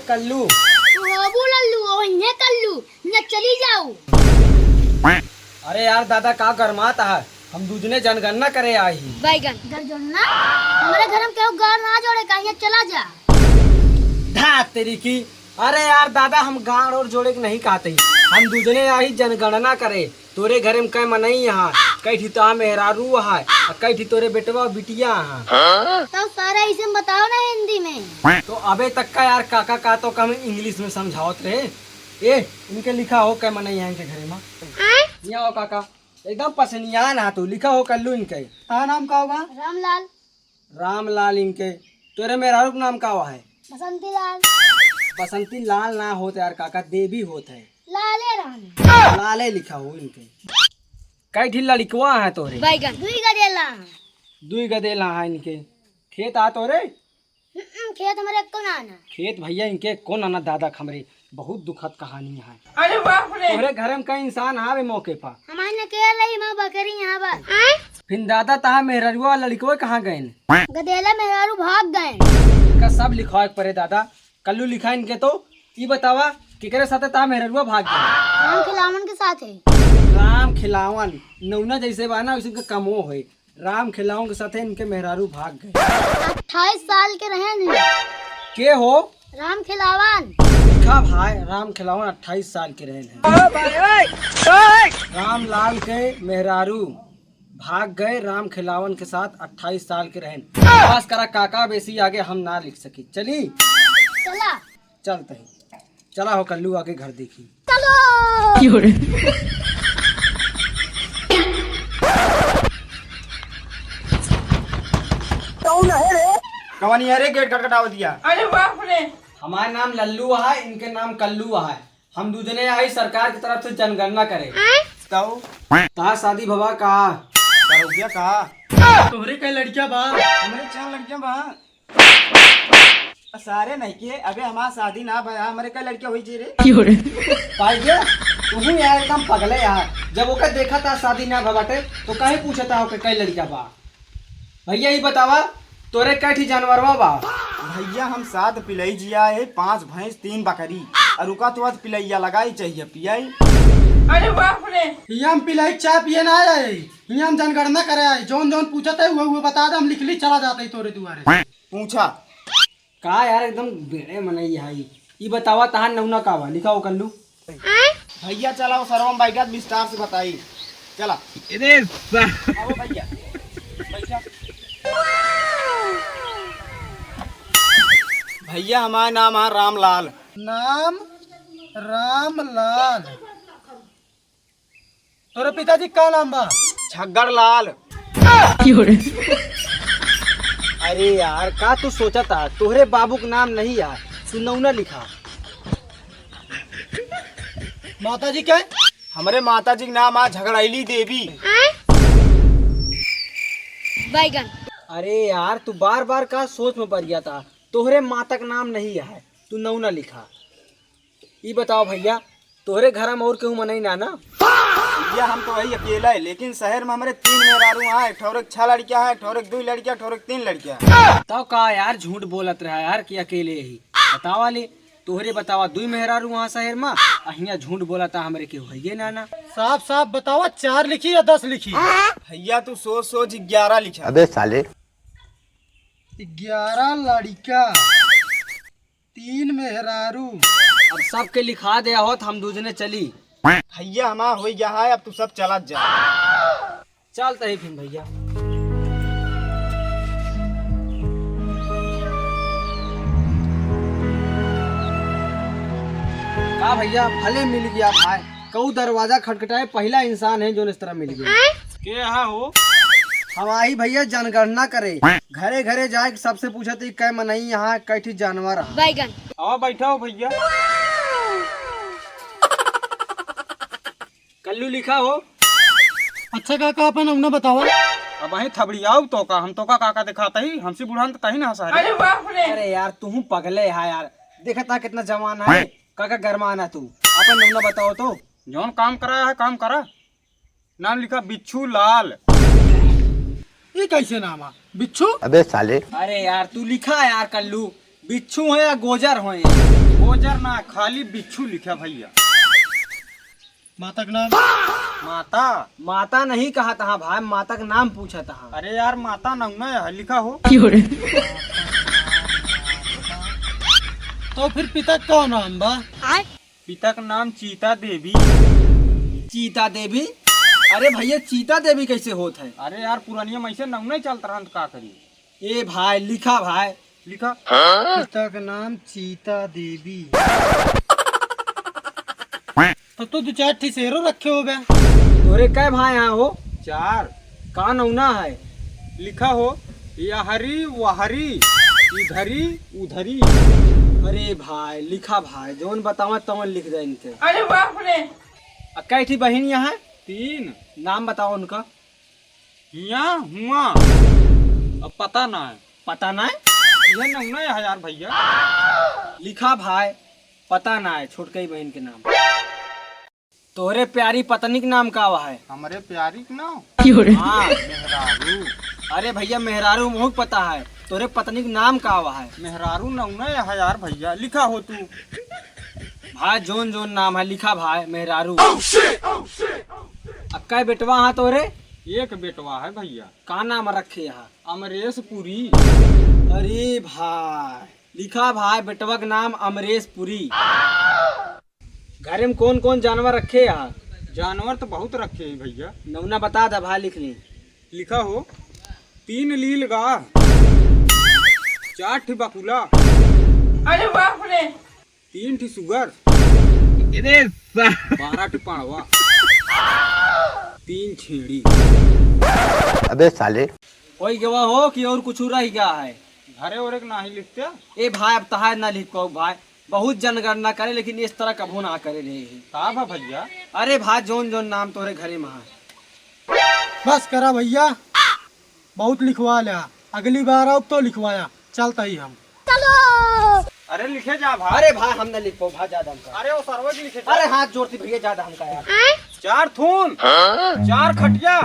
कल्लू। बाबू लल्लू ओ इन्हें कल्लू न चली जाओ। अरे यार दादा का गरमाता है, हम दूजने जनगणना करे आई। बैगन घर जोड़ना हमारे घर में क्यों गार ना जोड़े कहीं चला जा। धा तेरी की। अरे यार दादा हम गांड और जोड़े के नहीं कहते, हम दूजने आई जनगणना करे। तोरे घरे में कई मनई यहाँ, कई ठी तो मेहरारू है, कई ठी तोरे बेटवा बिटिया है। तो सारा इसे बताओ ना हिंदी में। तो अबे तक का यार काका का तो कम इंग्लिश में समझावत रहे। ए इनके लिखा हो कई मनई है इनके घरे में। यहाँ हो काका एकदम पसनिया ना तू लिखा हो कल्लू इनके। हाँ नाम का होगा? रामलाल। रामलाल इनके। तोरे मेहरारू का नाम का हुआ है? बसंती लाल। बसंती लाल ना होते यार काका, देवी होते है। लाले रानी। लाले लिखा हो इनके। कई ढिल्ला लिखवा है तोरे? बैगन दुई गदेला। दुई गदेला है इनके। खेत आ तोरे? खेत हमारे को ना आना। खेत भैया इनके कौन आना दादा खमरे, बहुत दुखद कहानी है। अरे बाप रे। तोरे घर में कई इंसान आवे मौके पर। हमारे के रही माँ बकरी यहाँ पर। फिर दादा तहा मेहरुआ लड़कवे कहाँ गए? गदेला मेहरारू भाग गए। इनका सब लिखवा पड़े दादा। कल्लू लिखा इनके तो ये बतावा केकरे साथे तहा मेहरुआ भाग गए? राम खिलावन के साथ है। राम खिलावन नौना जैसे बाना उसी का कमो है। राम खिलावन के साथे इनके मेहरारू भाग गए। 28 साल के रहे नहीं। के हो? राम खिलावन। लिखा भाई राम खिलावन 28 साल के रहे हैं। राम लाल के मेहरारू भाग गए राम खिलावन के साथ 28 साल के रहे। पास करा काका, बेसी आगे हम ना लिख सकी। चली चला चलते हैं। चला हो कल्लू आगे घर देखी। चलो। कवानी अरे गेट खटखटाव दिया। अरे बाप रे। हमारा नाम लल्लू है, इनके नाम कल्लू है। हम दूजने आई सरकार की तरफ से जनगणना करे। तहा शादी भवा कहा कहा तोहरे कई लड़कियां बा? हमारे 4 लड़कियां बा। सारे नहीं के अबे हमारा शादी ना भया, हमारे कई लड़कियां हुई जी रे। पाई गया तू यार एकदम पगले यार। जब ओके देखा था शादी ना भवाटे तो कहीं पूछा था ओके कई लड़कियां बा? भैया ही बतावा तोरे कैठी जानवरवा बा? भैया हम 7 पिलई जिया है, 5 भैंस 3 बकरी और रुका तो पिलैया लगाई चाहिए पियाई। अरे बाप रे। हम पिलाई चाय पिए ना आए, हम जनगणना करे आए। जौन जौन पूछा था वो बता दे, हम लिख ली चला जाते तोरे दुआरे। पूछा का यार एकदम बेड़े मनई है। ये बतावा तहां नौना का बा? लिखा हो कल्लू। भैया चला सरवम बैठा विस्तार से बताई। चला आओ भैया बैठा। भैया हमारा नाम है रामलाल। नाम रामलाल। तोरे पिताजी का नाम बा? छग्गर लाल। अरे यार का तू सोचा था? तोहरे बाबू का नाम नहीं यार, तू नौना लिखा। माताजी क्या? हमारे माताजी का नाम है झगड़ैली देवी। बैगन। अरे यार तू बार बार का सोच में पड़ गया था। तोहरे माता का नाम नहीं है, तू नौना लिखा। ये बताओ भैया तोहरे घर में और केहू मनई ना ना? भैया हम तो वही अकेला है, लेकिन शहर में हमारे 3 मेहरारू हैं। ठोरक 6 लड़कियां हैं, ठोरक 2 लड़कियां, ठोरक 3 लड़कियां। तो का यार झूठ बोलत रहा यार कि अकेले ही बतावा ले। तोहरे बतावा 2 मेहरारू वहाँ शहर में, अहिया झूठ बोला था हमरे केहू है ना ना। साफ साफ बतावा 4 लिखी या 10 लिखी? भैया तू सोच 11 लिखा। अबे साले 11 लड़का 3 मेहरारू। अब सबके लिखा दे होत हम दूजने चली। भैया हमारा हो गया है, अब तू सब चला जा। चलते ही फिर भैया। का भैया भले मिल गया भाई। कऊ दरवाजा खटखटाए पहला इंसान है जो इस तरह मिल गया। के यहाँ हो? हम आई भैया जनगणना करे, घरे घरे जाए सबसे पूछा थी कै मनई यहाँ कैठी जानवर है। बैगन। आओ बैठा हो भैया। कल्लू लिखा हो? अच्छा काका अपन अपना बताओ। अब वही थबड़ियाओ तो का हम तो का काका दिखाता ही, हमसे बुढ़ान तो कहीं ना सारे। अरे बाप रे। अरे यार तू पगले है यार, देखा था कितना जवान है। काका गरमाना तू अपन नमूना बताओ तो। जौन काम करा है काम करा। नाम लिखा बिच्छू लाल। ये कैसे नाम है? बिच्छू? अबे साले अरे यार तू लिखा यार कल्लू, बिच्छू है या गोजर हो? गोजर ना खाली बिच्छू लिखा भैया। माता का नाम? माता? माता नहीं कहा था भाई, माता का नाम पूछा था। अरे यार माता नंगा है लिखा हो। तो फिर पिता का नाम बा? पिता का नाम चीता देवी। चीता देवी? अरे भैया चीता देवी कैसे होत है? अरे यार पुरानिया में ऐसे नंगा ही चलता रहा तो का करी। ए भाई लिखा भाई। लिखा पिता का नाम चीता देवी। तो दो चार ठी शेरों रखे हो बे। तोरे कै भाई यहाँ हो? 4 का नौना है? लिखा हो यहरी वहरी इधरी उधरी। अरे भाई लिखा भाई, जोन बतावा तवन लिख दे इनके। अरे बाप रे। कै थी बहन यहाँ? 3 नाम बताओ उनका। हिया हुआ अब पता ना है। पता ना है? ये नंगा है यार भैया। लिखा भाई पता ना है, छोटकई बहन के नाम। तोहरे प्यारी पत्नी के नाम का है? हमारे प्यारी के नाम हाँ। मेहरारू। अरे भैया मेहरारू मुँह पता है, तोरे पत्नी के नाम का है? मेहरारू नंगा है यार भैया। लिखा हो तू भाई जोन जोन नाम है लिखा भाई मेहरारू। अक्का बेटवा हाँ तोरे? एक बेटवा है भैया। का नाम रखे यहाँ? अमरेश पुरी। अरे भाई लिखा भाई बेटवा का नाम अमरेश पुरी। घर में कौन कौन जानवर रखे यहाँ? जानवर तो बहुत रखे हैं भैया। नौना बता दा भाई लिख ली। लिखा हो 3 लील गाय, 4 ठी बकुला। अरे बाप रे। 3 ठी सुगर, 12 ठी पाड़वा, 3 छेड़ी। अबे साले कोई गवा हो कि और कुछ रह गया है? घरे और एक नाही लिखते। ए भाई अब तहार ना लिख पाओ भाई, बहुत जनगणना करे लेकिन इस तरह कभू ना करे रहे। का बा भैया? अरे भाई जोन जोन नाम तोरे घरे में है। बस करा भैया, बहुत लिखवा लिया, अगली बार अब तो लिखवाया चलता ही हम। अरे लिखे जा भाई। अरे भाई हम ना लिख पाओ भाई, ज्यादा हमका। अरे वो सर्वज लिखे। अरे हाथ जोड़ती भैया, ज्यादा हमका यार। 4 थून, 4 खटिया,